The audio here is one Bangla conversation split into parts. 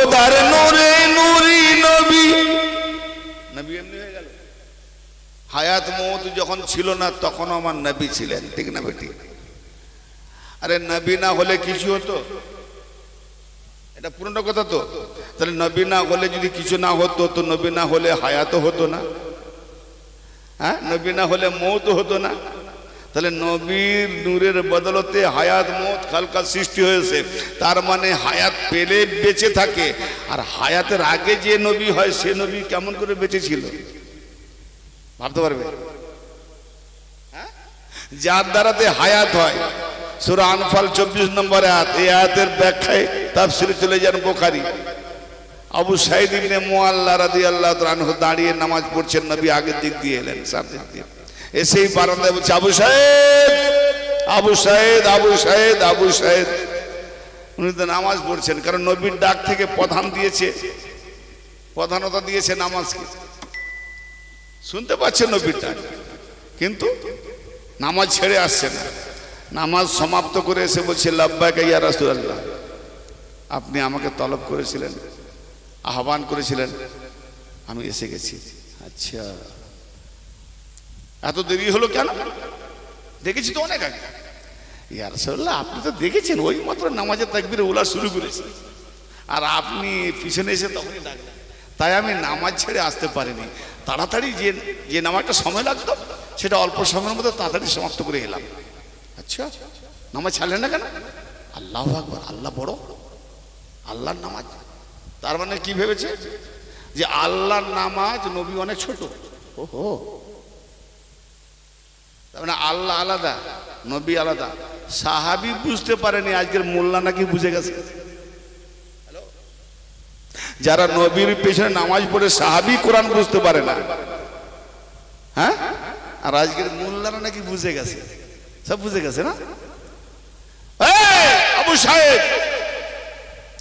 খোদার নূরে নূরি নবী। নবী এমনি হয়ে গেল। হায়াত মওত যখন ছিল না তখন আমার নবী ছিলেন, ঠিক না বেটি? আরে নবী না হলে কিছু হতো? এটা পুরনো কথা তো। তাহলে নবী না হলে যদি কিছু না হতো তো নবী না হলে হায়াতও হতো না, হ্যাঁ? নবী না হলে মওত হতো না। তাহলে নবীর নূরের বদলতে হায়াত মওত খালকাত সৃষ্টি হয়েছে। তার মানে হায়াত পেলে বেঁচে থাকে। আর হায়াতের আগে যে নবী হয় সে নবী কেমন করে বেঁচে ছিল ভাবতে পারবে? যার দ্বারাতে হায়াত হয়। সূরা আনফাল 24 নম্বর আয়াত। এই আয়াতের ব্যাখ্যায় তাফসীরে চলে যান বুখারী। আবু সাঈদ ইবনে মুআল্লা রাদিয়াল্লাহু তাআলা আনহু দাঁড়িয়ে নামাজ পড়ছেন, নবী আগের দিক দিয়ে এলেন, সামনের দিক এসেই বারান্দায় বলছে, আবু সাঈদ, আবু সাঈদ, আবু সাঈদ, আবু সাঈদ। উনি তো নামাজ পড়ছেন, কারণ নবীর ডাক থেকে প্রধান দিয়েছে, প্রধানতা দিয়েছে নামাজকে। শুনতে পাচ্ছেন নবীর ডাক, কিন্তু নামাজ ছেড়ে আসছে না। নামাজ সমাপ্ত করে এসে বলছে, লাব্বাইকা ইয়া রাসূলুল্লাহ, আপনি আমাকে তলব করেছিলেন, আহ্বান করেছিলেন, আমি এসে গেছি। আচ্ছা, এত দেরি হলো কেন? দেখেছি তো অনেক আগে। ইয়া রাসূলুল্লাহ, আপনি তো দেখেছেন ওই মাত্র নামাজের তাকবীরে উলা শুরু করেছে, আর আপনি পিছনে এসে তখনই ডাকলেন, তাই আমি নামাজ ছেড়ে আসতে পারিনি। তাড়াতাড়ি যে নামাজটা সময় লাগতো সেটা অল্প সময়ের মধ্যে তাড়াতাড়ি সমাপ্ত করে এলাম। আচ্ছা, নামাজ ছাড়লেন না কেন? আল্লাহু আকবার, আল্লাহ বড়, আল্লাহর নামাজ। তার মানে কি ভেবেছে যে আল্লাহর নামাজ, নবী অনেক ছোট। ওহো, তার মানে আল্লাহ আলাদা, নবী আলাদা। সাহাবী বুঝতে পারেনি, আজকের মোল্লা নাকি বুঝে গেছে। যারা নবীর পেছনে নামাজ পড়ে সাহাবী কোরআন বুঝতে পারে না, হ্যাঁ? আর আজকের মোল্লারা নাকি বুঝে গেছে, সব বুঝে গেছে না? আবু সাঈদ,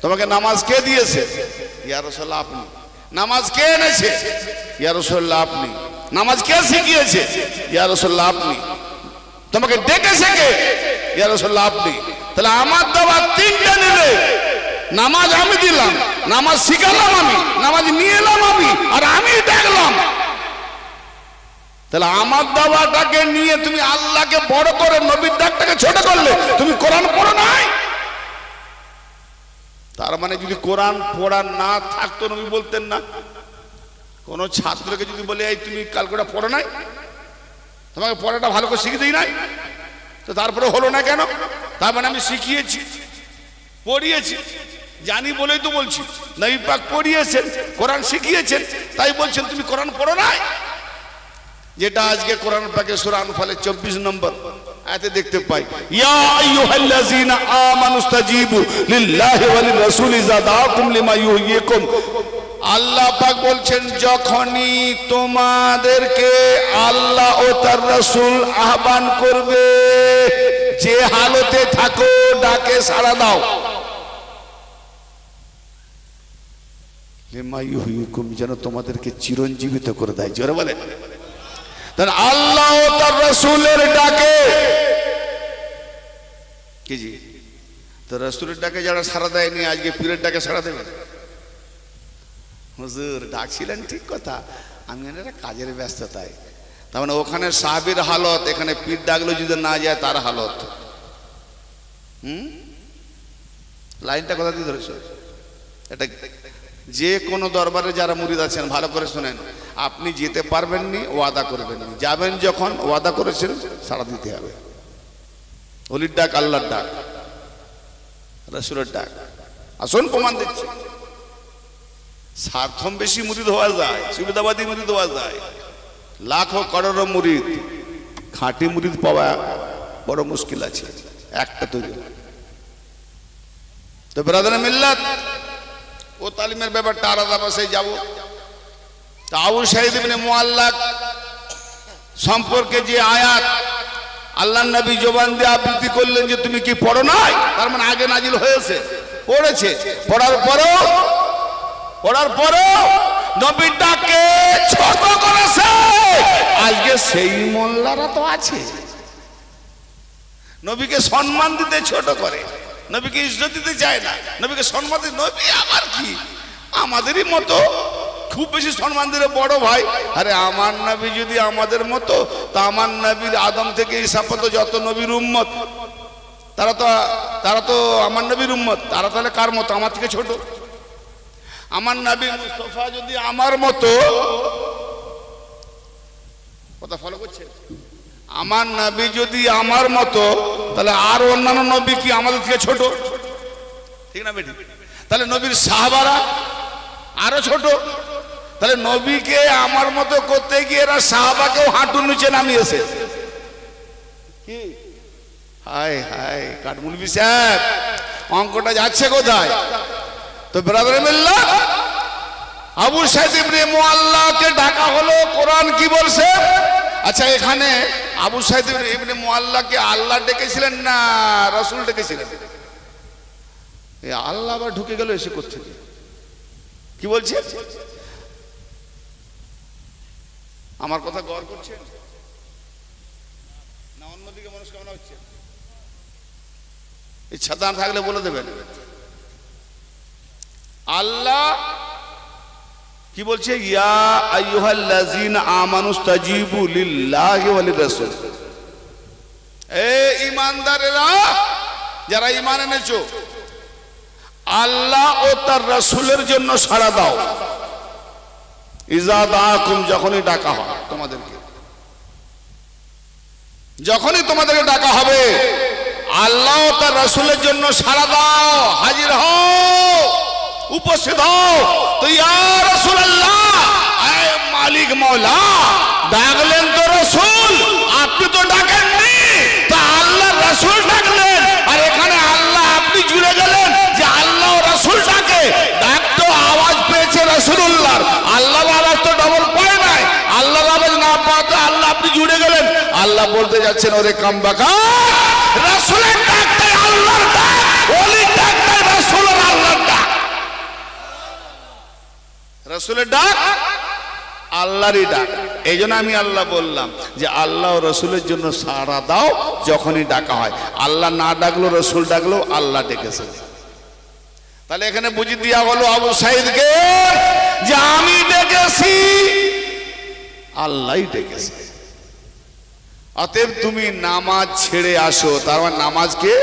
তোমাকে নামাজ কে দিয়েছে? ইয়া রাসূলুল্লাহ, আপনি। নামাজ কে এনেছে? ইয়া রাসূলুল্লাহ, আপনি। নামাজ কে শিখিয়েছে? ইয়া রাসূলুল্লাহ, আপনি। তোমাকে ডেকেছে কে? ইয়া রাসূলুল্লাহ, আপনি। তাহলে আমার দেওয়া তিনটা নিলে, নামাজ আমি দিলাম, নামাজ শিখালাম আমি, নামাজ নিয়ে এলাম আমি, আর আমি ডাকলাম। তাহলে আমার দাওয়াটাকে নিয়ে তুমি আল্লাহকে বড় করে নবীর ডাকটাকে ছোট করলে, তুমি কোরআন পড়ো নাই। তার মানে যদি কোরআন পড়া না থাকতো নবী বলতেন না। কোন ছাত্রকে যদি বলে, এই তুমি কালকে পড়ো নাই, তোমাকে পড়াটা ভালো করে শিখিয়ে দিই নাই, তো তারপরে হলো না কেন? তার মানে আমি শিখিয়েছি, পড়িয়েছি, জানি বলেই তো বলছি। নবী পাক পড়িয়েছেন, কোরআন শিখিয়েছেন, তাই বলছেন তুমি কোরআন পড়ো নাই। যেটা আজকে কোরআন পাকে সূরা আনফালের 24 নম্বর আয়াতে দেখতে পাই, ইয়া আইয়ুহাল্লাযীনা আমানুস্তাজীবু লিল্লাহি ওয়া লির-রাসূলি ইযা দাআকুম লিমা ইউহয়িকুম। আল্লাহ পাক বলছেন, যখনই তোমাদেরকে আল্লাহ ও তার রাসূল আহ্বান করবে, যে হালতে থাকো ডাকে সাড়া দাও। লিমা ইউহয়িকুম, যেন তোমাদেরকে চিরঞ্জীবিত করে দেয়। জোরে বলে। আল্লাহ ও তার রাসূলের ডাকে কি জি, তো রাসূলের ডাকে যারা সাড়া দেয়নি, আজকে পীরের ডাকে সাড়া দেবে? হুজুর ডাকছিলেন ঠিক কথা, আমি একটা কাজের ব্যস্ততায়। তার মানে ওখানে সাহাবীর হালত, এখানে পীর ডাকলে যদি না যায় তার হালত। লাইনটা কথা দিয়ে ধরেছ। এটা যে কোনো দরবারে যারা মুরিদ আছেন ভালো করে শুনেন, আপনি যেতে পারবেননি, ওয়াদা করবেননি। যাবেন যখন ওয়াদা করেছেন সাড়া দিতে হবে। ওলির ডাক, আল্লাহর ডাক, রাসূলের ডাক। আসুন প্রমাণ দিচ্ছি। স্বার্থম বেশি মুরিদ হওয়া যায়, সুবিধাবাদী মুরিদ হওয়া যায়। লাখো করোড়ো মুরিদ, খাঁটি মুরিদ পাওয়া বড় মুশকিল আছে, একটা তৈরি। তো ব্রাদার মিল্লাত, ও তালিমের ব্যাপারটা আলাদা পাশে যাব। আবু সাঈদ ইবনে মুআল্লা সম্পর্কে যে আয়াত আল্লাহর নবী জবান দিয়ে আবৃত্তি করলেন যে তুমি কি পড়ো নাই, তার মানে আগে নাজিল হয়েছে, পড়েছে। পড়ার পরেও নবীর ডাকে ছোট করেছে। আজকে সেই মোল্লারা তো আছে, নবীকে সম্মান দিতে ছোট করে, নবীকে ইজ্জত দিতে চায় না, নবীকে সম্মান দিতে। নবী আবার কি আমাদেরই মতো, খুব বেশি সম্মান দিলে বড় ভাই। আরে আমার নবী যদি আমাদের মতো, তা আমার নবীর আদম থেকে ঈসা পর্যন্ত যত নবীর উম্মত, তারা তো আমার নবীর উম্মত। তারা তাহলে কার মতো? আমার থেকে ছোট। আমার নবী মুস্তাফা যদি আমার মতো, কথা ফলো করছে, আমার নবী যদি আমার মতো, তাহলে আর অন্যান্য নবী কি আমাদের থেকে ছোট? ঠিক না বেটি? তাহলে নবীর সাহাবারা আরো ছোট। তাহলে নবীকে আমার মতো করতে গিয়ে এরা সাহাবাকেও হাঁটুর নিচে নামিয়েছে। কি হায় হায় কাঠমুলবি সাহেব, অঙ্কটা যাচ্ছে কোথায়? তো ব্রাদার মিল্লাহ, আবু সাইদ ইবনে মুআল্লাকে ডাকা হলো, কোরআন কি বলছে? আচ্ছা, এখানে আবু সাইদ ইবনে মুআল্লাকে আল্লাহ ডেকেছিলেন না রাসূল ডেকেছিলেন? এই আল্লাহ আবার ঢুকে গেল এসে কোত্থেকে? কি বলছে? আমার কথা গৌর করছেন না অন্যদিকে মনস্কামনা হচ্ছে? ইচ্ছা দান থাকলে বলে দেবেন। আল্লাহ কি বলছে? ইয়া আইয়ুহাল্লাযীনা আমানুস্তাজিবু লিল্লাহি ওয়া লির-রাসূল। এ ঈমানদারেরা, যারা ঈমান এনেছো, আল্লাহ ও তার রাসূলের জন্য সাড়া দাও। ইযা দাআকুম, যখনই ডাকা হয় তোমাদেরকে, যখনই তোমাদেরকে ডাকা হবে, আল্লাহ ও তার রাসূলের জন্য সাড়া দাও, হাজির হও, উপস্থিত হও। তো ইয়া রাসূলুল্লাহ, এ মালিক মওলা, ডাকলেন তো রাসূল, আপনি তো ডাকেননি, তো আল্লাহ রাসূল ডাকলেন। আর এখানে আল্লাহ আপনি জুড়ে গেলেন যে আল্লাহ রাসূল ডাকে। ডাক তো আওয়াজ পেয়েছে রাসূলুল্লাহর, আল্লাহর আওয়াজ তো ডবল পায় নাই। আল্লাহর আওয়াজ না পাওয়াতে আল্লাহ আপনি জুড়ে গেলেন। আল্লাহ বলতে যাচ্ছেন, ওরে কামবাকা, রাসূলের ডাকটাই আল্লাহর ডাক, ওলির ডাকটাই রাসূলের আল্লাহর ডাক। রাসূলের ডাক আল্লাহরই ডাক। এই জন্য আমি আল্লাহ বললাম যে আল্লাহ ও রাসূলের জন্য সাড়া দাও যখনই ডাকা হয়। আল্লাহ না ডাকলো, রাসূল ডাকলো, আল্লাহ ডেকেছে। তাহলে এখানে বুঝি দিয়া হলো আবু সাইদকে যে আমি ডেকেছি, আল্লাহই ডেকেছে। অতএব তুমি নামাজ ছেড়ে আসো। তার মানে নামাজকে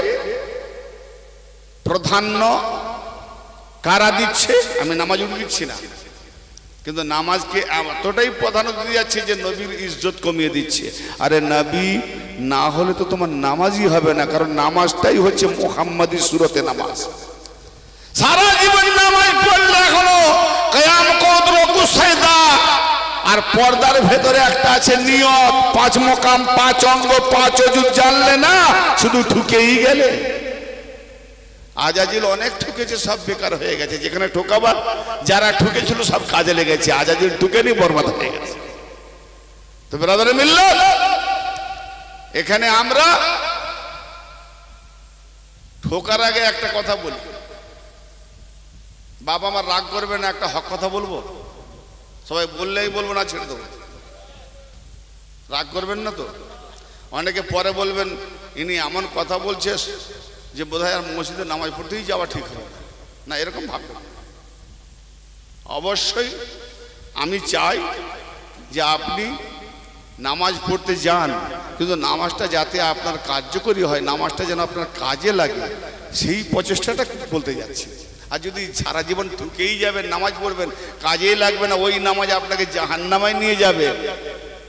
প্রাধান্য কারা দিচ্ছে? আমি নামাজ উঠে দিচ্ছি না, কিন্তু নামাজকে এতটাই প্রাধান্য দিয়ে যাচ্ছে যে নবীর ইজ্জত কমিয়ে দিচ্ছে। আরে নবী না হলে তো তোমার নামাজই হবে না, কারণ নামাজটাই হচ্ছে মুহাম্মাদি সুরতে নামাজ। সারা জীবন নামাজ পড়লে এখনো কিয়াম কদর রুকু সাজদা, আর পর্দার ভেতরে একটা আছে নিয়ত, 5 মোকাম 5 অঙ্গ 5 ওজুদ জানলে না, শুধু ঠুকেই গেলে। আজাজিল অনেক ঠুকেছে, সব বেকার হয়ে গেছে। যেখানে ঠোকাবার, যারা ঠুকেছিল সব কাজে লেগেছে। আজাজিল ঠুকেনি, বরবাদ হয়ে গেছে। তো ব্রাদার মিল্লাত, এখানে আমরা ঠোকার আগে একটা কথা বলি। বাবা আমার রাগ করবে না, একটা হক কথা বলবো। সবাই বললেই বলবো, না ছেড়ে দেবো। রাগ করবেন না তো? অনেকে পরে বলবেন ইনি এমন কথা বলছে যে বোধহয় আর মসজিদে নামাজ পড়তেই যাওয়া ঠিক হবে না, এরকম ভাববেন। অবশ্যই আমি চাই যে আপনি নামাজ পড়তে যান, কিন্তু নামাজটা যাতে আপনার কার্যকরী হয়, নামাজটা যেন আপনার কাজে লাগে, সেই প্রচেষ্টাটা বলতে যাচ্ছি। আর যদি সারা জীবন ঠুকেই যাবেন, নামাজ পড়বেন, কাজেই লাগবে না, ওই নামাজ আপনাকে জাহান্নামায় নিয়ে যাবে।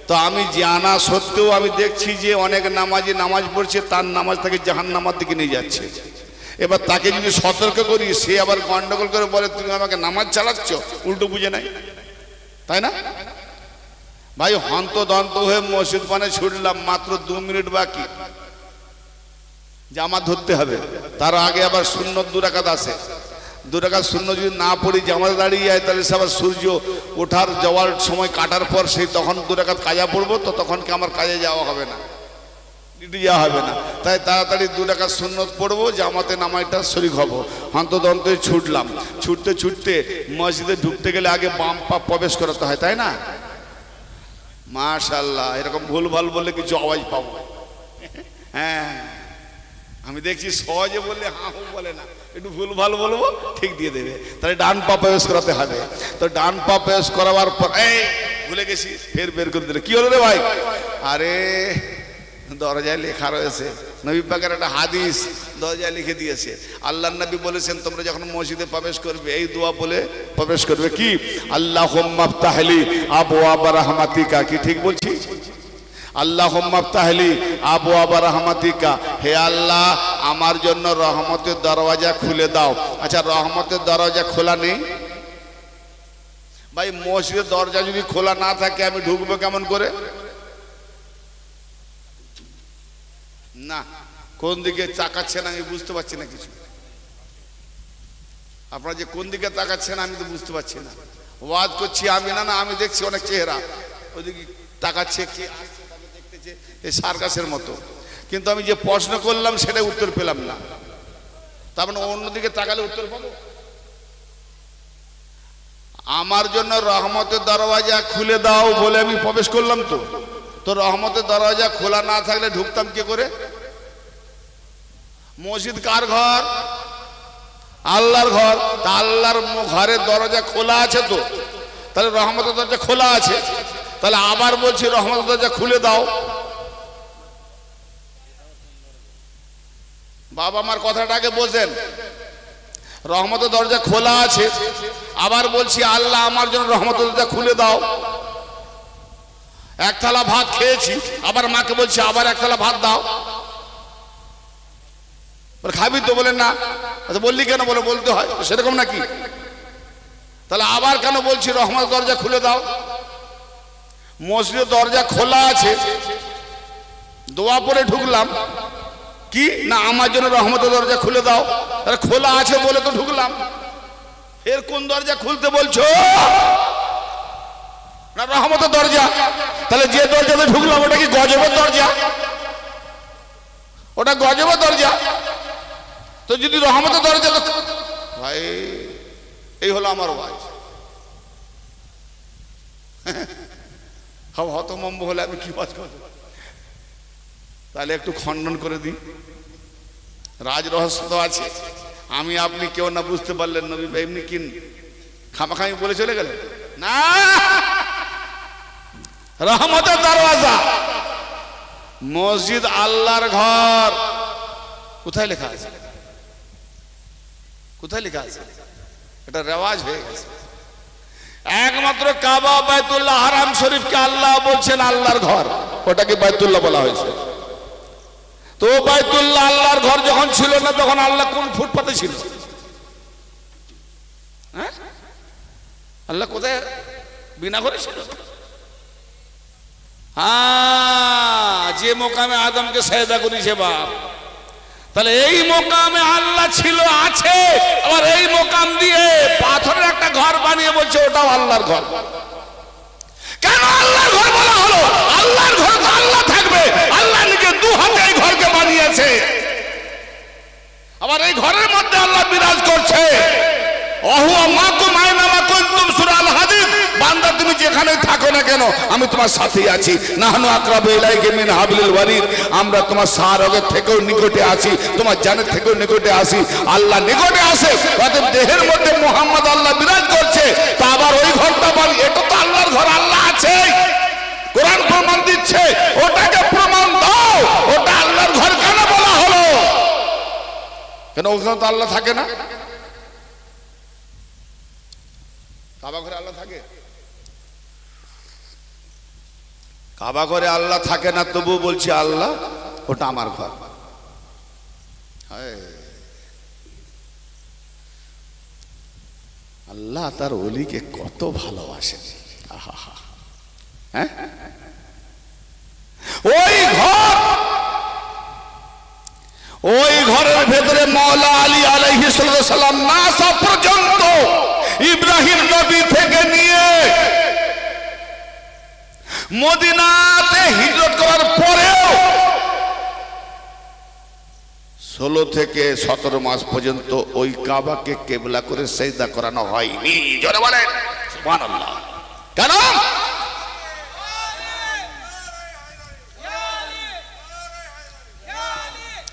তো আমি জানা সত্ত্বেও আমি দেখছি যে অনেক নামাজি নামাজ পড়ছে, তার নামাজ তাকে জাহান্নামার দিকে নিয়ে যাচ্ছে। এবার তাকে যদি সতর্ক করি, সে আবার গন্ডগোল করে বলে তুমি আমাকে নামাজ চালাচ্ছ, উল্টো বুঝে নাই, তাই না ভাই? হন্তদন্ত হয়ে মসজিদ পানে ছুটলাম, মাত্র 2 মিনিট বাকি, জামাত ধরতে হবে। তার আগে আবার সুন্নত 2 রাকাত আছে। 2 রাকাত সুন্নত যদি না পড়ি, জামাতে দাঁড়িয়ে যায়, তাহলে সে আবার সূর্য ওঠার যাওয়ার সময় কাটার পর সেই তখন 2 রাকাত কাজা পড়বো, তো তখন কি আমার কাজে যাওয়া হবে না, ডিউটি যাওয়া হবে না। তাই তাড়াতাড়ি 2 রাকাত সুন্নত পড়বো, জামাতে নামাজটা শরীক হব। হন্তদন্তে ছুটলাম। ছুটতে ছুটতে মসজিদে ঢুকতে গেলে আগে বাম পা প্রবেশ করাতে হয়, তাই না? মাশাআল্লাহ, এরকম ভুলভাল বললে কিছু আওয়াজ পাবো। হ্যাঁ, আমি দেখছি সহজে বললে হ্যাঁ হু বলে না, একটু ভুল ভাল বলবো ঠিক দিয়ে দেবে। তাহলে ডান পা প্রবেশ করাতে হবে। তো ডান পা প্রবেশ করাবার পর এই ভুলে গেছি, ফের বের করে দিলে। কি হলো রে ভাই? আরে দরজায় লেখা রয়েছে, নবী পাকের একটা হাদিস দরজায় লিখে দিয়েছে। আল্লাহর নবী বলেছেন তোমরা যখন মসজিদে প্রবেশ করবে এই দোয়া বলে প্রবেশ করবে। কি? আল্লাহুম্মা ফতাহলি আবওয়াব রাহমাতিকা। কি ঠিক বলছি? আল্লাহুম্মা ফতাহলি আবওয়াব রাহমাতিকা, হে আল্লাহ আমার জন্য রহমতের দরওয়াজা খুলে দাও। আচ্ছা, রহমতের দরওয়াজা খোলা নেই ভাই। মসজিদের দরজা যদি খোলা না থাকে আমি ঢুকবো কেমন করে? না, কোন দিকে তাকাচ্ছেন আমি বুঝতে পারছি না কিছু। আপনারা যে কোন দিকে তাকাচ্ছেন আমি তো বুঝতে পারছি না। ওয়াজ করছি আমি না, না আমি দেখছি অনেক চেহারা ওইদিকে তাকাচ্ছে, কে আসছে তাকে দেখতেছে, এই সার্কাসের মতো। কিন্তু আমি যে প্রশ্ন করলাম সেটা উত্তর পেলাম না। তার মানে অন্যদিকে তাকালে উত্তর পাবো? আমার জন্য রহমতের দরওয়াজা খুলে দাও বলে আমি প্রবেশ করলাম। তো রহমতের দরওয়াজা খোলা না থাকলে ঢুকতাম কি করে? মসজিদ কার ঘর? আল্লাহর ঘর। তা আল্লাহর ঘরের দরজা খোলা আছে, তো তাহলে রহমতের দরজা খোলা আছে। তাহলে আবার বলছি রহমতের দরজা খুলে দাও। বাবা আমার কথাটাকে বোঝেন। রহমতের দরজা খোলা আছে, আবার বলছি আল্লাহ আমার জন্য রহমতের দরজা খুলে দাও। এক থালা ভাত খেয়েছি, আবার মাকে বলছি আবার এক থালা ভাত দাও। খাবি তো? বলেন না। আচ্ছা বললি কেন? বলে বলতে হয় সেরকম নাকি? তাহলে আবার কেন বলছি রহমতের দরজা খুলে দাও? মসজিদের দরজা খোলা আছে, দোয়া পরে ঢুকলাম। কি না আমার জন্য রহমতের দরজা খুলে দাও, তাহলে খোলা আছে বলে তো ঢুকলাম। এর কোন দরজা খুলতে বলছো? না রহমতের দরজা। তাহলে যে দরজাতে ঢুকলাম ওটা কি গজবের দরজা? ওটা গজবের দরজা। তো যদি রহমতের দরজা, তো ভাই এই হলো আমার ওয়াজ। হতমম্ব হলে আমি কি ওয়াজ করব? তাহলে একটু খণ্ডন করে দিই। রাজ রহস্য তো আছে, আমি আপনি কেউ না বুঝতে পারলেন। নবী ভাই এমনি কিন খামাখামি বলে চলে গেলেন না। রহমতের দরওয়াজা, মসজিদ আল্লাহর ঘর। কোথায় লেখা আছে? কোথায় লেখা আছে? এটা রেওয়াজ হয়ে গেছে। একমাত্র কাবা বাইতুল্লাহ হারাম শরীফকে আল্লাহ বলছেন আল্লাহর ঘর, ওটাকে বাইতুল্লাহ বলা হয়েছে। তো বাইতুল্লাহ আল্লাহর ঘর যখন ছিল না তখন আল্লাহ কোন ফুটপাতে ছিল? হ্যাঁ, আল্লাহ কোথায় বিনা করেছিল? হ্যাঁ, যে মোকামে আদমকে সাজদা করেছে বাপ, তাহলে এই মোকামে আল্লাহ ছিল, আছে। আবার এই মোকাম দিয়ে পাথরের একটা ঘর বানিয়ে বলছে ওটাও আল্লাহর ঘর। কেন আল্লাহর ঘর বলা হলো? আল্লাহর ঘর তো আল্লাহ থাকবে, আল্লাহ নিজে দু হাতে এই ঘরকে বানিয়েছে। আবার এই ঘরের মধ্যে আল্লাহ বিরাজ করছে। ওহুয়া মাকুম আইনামা কুনতুম, সূরা আল হাদীদ। বান্দা তুমি যেখানে থাকো না কেন আমি তোমার সাথেই আছি। নাহনু আকরাবু ইলাইকা মিন হাবলিল ওয়ারিদ, আমরা তোমার সাহারগের থেকেও নিকটে আছি, তোমার জানের থেকেও নিকটে আছি। আল্লাহ নিকটে আছে, অতএব দেহের মধ্যে মুহাম্মদ আল্লাহ বিরাজ করছে। তা আবার ওই ঘরটা বলি এটা তো আল্লাহর ঘর, আল্লাহ আছে। কোরআন প্রমাণ দিচ্ছে, ওটাকে প্রমাণ দাও। ওটা আল্লাহর ঘর কেন বলা হলো? কেন ওখানে তো আল্লাহ থাকে না? কাবা ঘরে আল্লাহ থাকে? কাবা ঘরে আল্লাহ থাকে না, তবু বলছি আল্লাহ ওটা আমার ঘর। আল্লাহ তার ওলিকে কত ভালোবাসেন। হ্যাঁ, ওই ঘর, ওই ঘরের ভেতরে মাওলা আলী আলাইহিস সালাম না আসা পর্যন্ত, ইব্রাহিম নবী থেকে নিয়ে মদিনাতে হিজরত করার পরেও 16 থেকে 17 মাস পর্যন্ত ওই কাবাকে কিবলা করে সিজদা করানো হয়নি। জোরে বলেন সুবহানাল্লাহ। কেন?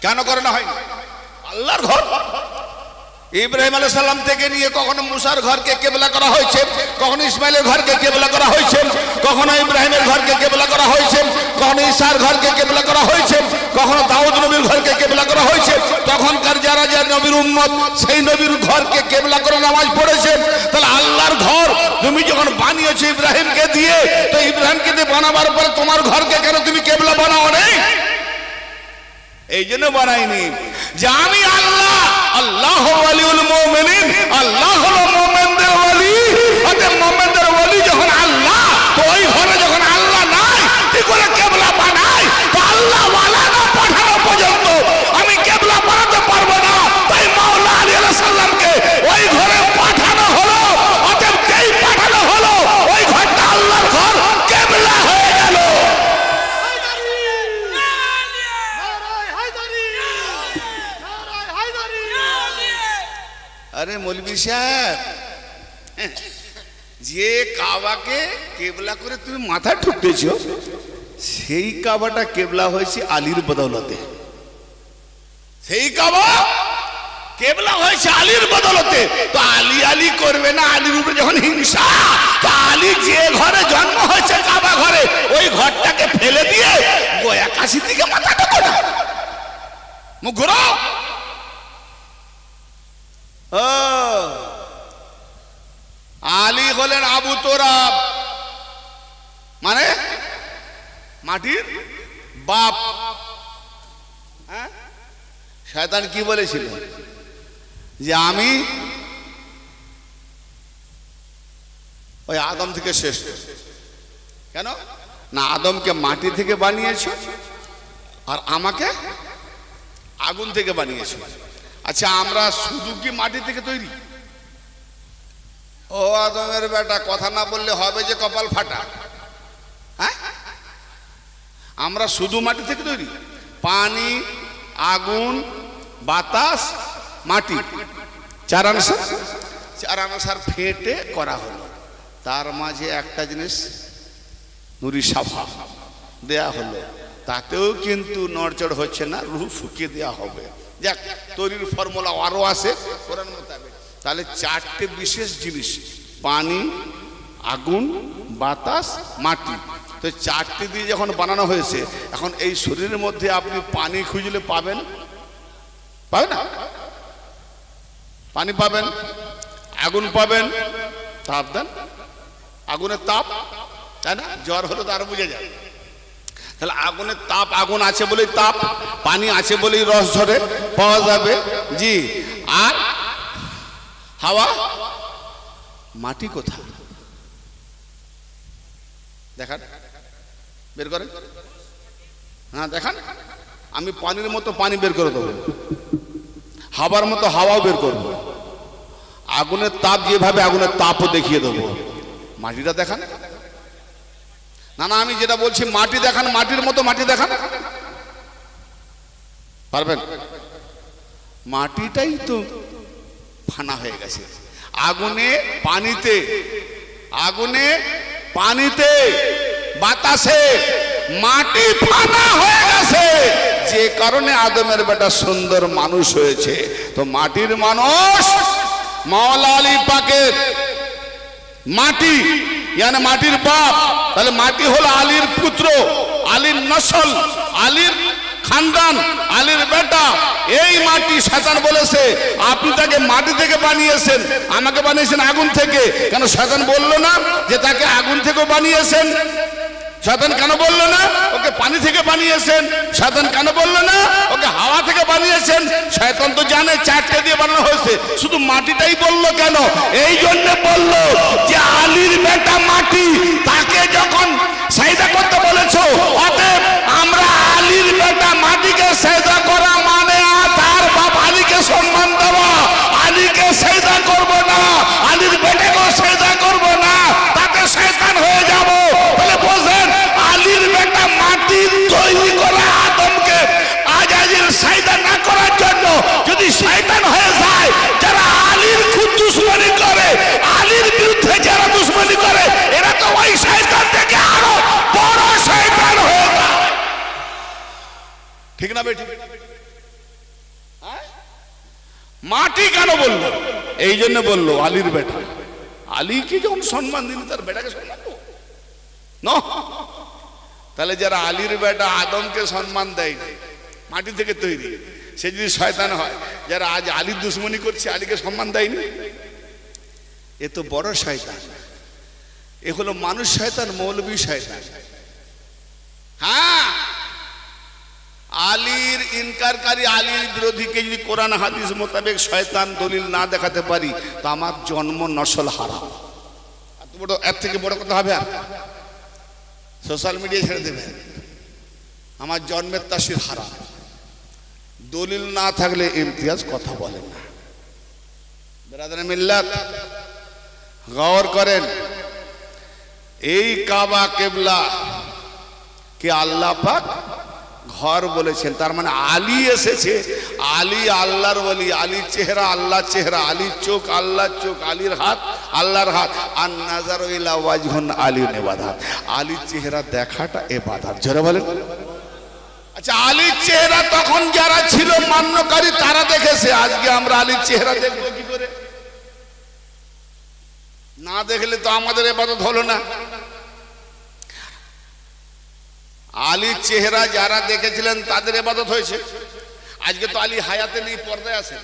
কেন করে না হয়? আল্লাহর ঘর। ইব্রাহিম আলাইহিস সালাম থেকে নিয়ে কখনো মুসার ঘরকে কিবলা করা হয়েছে, কখনো ইসমাইলের ঘরকে কিবলা করা হয়েছে, কখনো ইব্রাহিমের ঘরকে কিবলা করা হয়েছে, কখনো ঈসার ঘরকে কিবলা করা হয়েছে, কখনো দাউদ নবীর ঘরকে কিবলা করা হয়েছে। তখনকার যারা যারা নবীর উম্মত সেই নবীর ঘরকে কিবলা করে নামাজ পড়েছে। তাহলে আল্লাহর ঘর তুমি যখন বানিয়েছো ইব্রাহিমকে দিয়ে, তো ইব্রাহিমকে দিয়ে বানাবার পরে তোমার ঘরকে কেন তুমি কিবলা বানাও নাই? এই জন্য বানাইনি যে আমি আল্লাহ, আল্লাহ ওয়ালিউল মুমিনিন, আল্লাহ হলো মুমিনদের ওয়ালি। অতএব মুমিনদের ওয়ালি যখন আল্লাহ, তো ওই ঘরে যখন আল্লাহ নাই কি করে কিবলা বানাই? তো আল্লাহ ওয়ালা না পাঠানো পর্যন্ত আমি কিবলা বানাতে পারবো না। তাই মাওলা আলী আলাইহিস সালামকে ওই ঘরে পাঠানো হলো। অতএব যেই পাঠানো হলো ওই ঘরটা আল্লাহর ঘর, কিবলা হয়ে গেল। আরে মৌলভী সাহেব, যে কাবাকে কেবলা করে তুমি মাথা ঠুকতেছ, সেই কাবাটা কেবলা হয়েছে আলীর বদৌলতে। সেই কাবা কেবলা হয়েছে আলীর বদৌলতে। তো আলী আলী করবে না, আলীর উপরে যখন হিংসা, তো আলী যে ঘরে জন্ম হয়েছে কাবা ঘরে, ওই ঘরটাকে ফেলে দিয়ে গোয়া কাশি দিকে মাথা ঠুকো না, মুখ ঘুরাও। আলী হলেন আবু তোরাব, মানে মাটির বাপ। শয়তান কি বলেছিল? যে আমি ওই আদম থেকে শ্রেষ্ঠ। কেন না? আদমকে মাটি থেকে বানিয়েছো আর আমাকে আগুন থেকে বানিয়েছো। আচ্ছা, আমরা শুধু কি মাটি থেকে তৈরি? ও আদমের বেটা, কথা না বললে হবে যে কপাল ফাটা। হ্যাঁ, আমরা শুধু মাটি থেকে তৈরি? পানি, আগুন, বাতাস, মাটি, চার আনসার ফেটে করা হলো। তার মাঝে একটা জিনিস নুরি সাফা দেয়া হলো, তাতেও কিন্তু নড়চড় হচ্ছে না, রুহ ফুকিয়ে দেওয়া হবে। যাক, তৈরির ফর্মুলা আরো আছে কোরআন মোতাবেক। তাহলে চারটে বিশেষ জিনিস, পানি, আগুন, বাতাস, মাটি, তো চারটে দিয়ে যখন বানানো হয়েছে, এখন এই শরীরের মধ্যে আপনি পানি খুঁজলে পাবেন? পাবেন না? পানি পাবেন, আগুন পাবেন, তাপ দেন, আগুনের তাপ, তাই না? জ্বর হলে তো আরো বুঝে যায়। তাহলে আগুনের তাপ, আগুন আছে বলেই তাপ, পানি আছে বলেই রস ঝরে পাওয়া যাবে। জি, আর হাওয়া, মাটি কোথায়? দেখান, বের করেন। হ্যাঁ দেখান। আমি পানির মতো পানি বের করে দেবো, হাওয়ার মতো হাওয়াও বের করবো, আগুনের তাপ যেভাবে আগুনের তাপও দেখিয়ে দেবো। মাটিটা দেখান। না না, আমি যেটা বলছি মাটি দেখান, মাটির মতো মাটি দেখান। পারবেন? মাটিটাই তো ফানা হয়ে গেছে। আগুনে, পানিতে, আগুনে, পানিতে, বাতাসে মাটি ফানা হয়ে গেছে, যে কারণে আদমের বেটা সুন্দর মানুষ হয়েছে। তো মাটির মানুষ মাওলা আলী পাকের মাটি, ইয়ানি মাটির বাপ। তাহলে মাটি হলো আলীর পুত্র, আলীর নসল, আলীর খানদান, আলীর বেটা। এই মাটি শয়তান বলেছে আপনি তাকে মাটি থেকে বানিয়েছেন, আমাকে বানিয়েছেন আগুন থেকে। কেন শয়তান বললো না যে তাকে আগুন থেকে বানিয়েছেন? শয়তান কেন বললো না ওকে পানি থেকে বানিয়েছেন? শয়তান কেন বললো না ওকে হাওয়া থেকে বানিয়েছেন? শয়তান তো জানে চারটে দিয়ে বানানো হয়েছে, শুধু মাটিটাই বললো কেন? এই জন্য বললো যে আলীর বেটা মাটি, তাকে যখন সাজদা করতে বলেছো, অতএব আমরা আলীর বেটা মাটিকে সাজদা করা মানে তার বাপ আলীকে সম্মান দেওয়া। আলীকে সাজদা করব না, আলীর বেটাকেও সাজদা করব না, তাতে শয়তান হয়ে যাব। বলে বোঝেন, আলীর বেটা মাটির তৈরি করা আদমকে আজাজির সাজদা না করার জন্য যদি শয়তান হয়ে যায়, যারা আলীর খুব দুশমনি করে, আলীর বিরুদ্ধে যারা দুশমনি করে, এরা তো ওই শয়তান থেকে আরো বড় শয়তান হয়ে যায়। ঠিক না বেটি? মাটি কেন বললো? এই জন্য বললো আলীর বেটা। আলীকে যখন সম্মান দিন তার বেটাকে সম্মান দেবো না? তাহলে যারা আলীর বেটা আদমকে সম্মান দেয়নি, মাটি থেকে তৈরি, সে যদি শয়তান হয়, যারা আজ আলীর দুশ্মনী করছে আলীকে সম্মান দেয়নি, এ তো বড় শয়তান। এ হলো মানুষ শয়তান, মৌলবী শয়তান। হ্যাঁ, আলীর ইনকারকারী, আলীর বিরোধীকে যদি কোরআন হাদিস মোতাবেক শয়তান দলিল না দেখাতে পারি তো আমার জন্ম নসল হারাম। এর থেকে বড় কথা হবে? আর সোশ্যাল মিডিয়া ছেড়ে দেবেন, আমার জন্মের তাসির হারাম। দলিল না থাকলে ইমতিয়াজ কথা বলেন না। বেরাদারে মিল্লাত, গৌর করেন, এই কাবা কেবলা কে আল্লাহ পাক ঘর বলেছেন। তার মানে আলী এসেছে, আলী আল্লাহর ওলি, আলীর চেহারা আল্লাহর চেহারা, আলীর চোখ আল্লাহর চোখ, আলীর হাত আল্লাহর হাত। আর নাজার ইলা ওয়াজহুন আলীন ইবাদাত, আলীর চেহারা দেখাটা ইবাদত। জোরে বলেন। আচ্ছা, আলীর চেহারা তখন যারা ছিল মান্যকারী তারা দেখেছে, আজকে আমরা আলীর চেহারা দেখবো কি করে? না দেখলে তো আমাদের ইবাদত হলো না। আলীর চেহারা যারা দেখেছিলেন তাদের ইবাদত হয়েছে। আজকে তো আলী হায়াতে নেই, পর্দায় আছেন,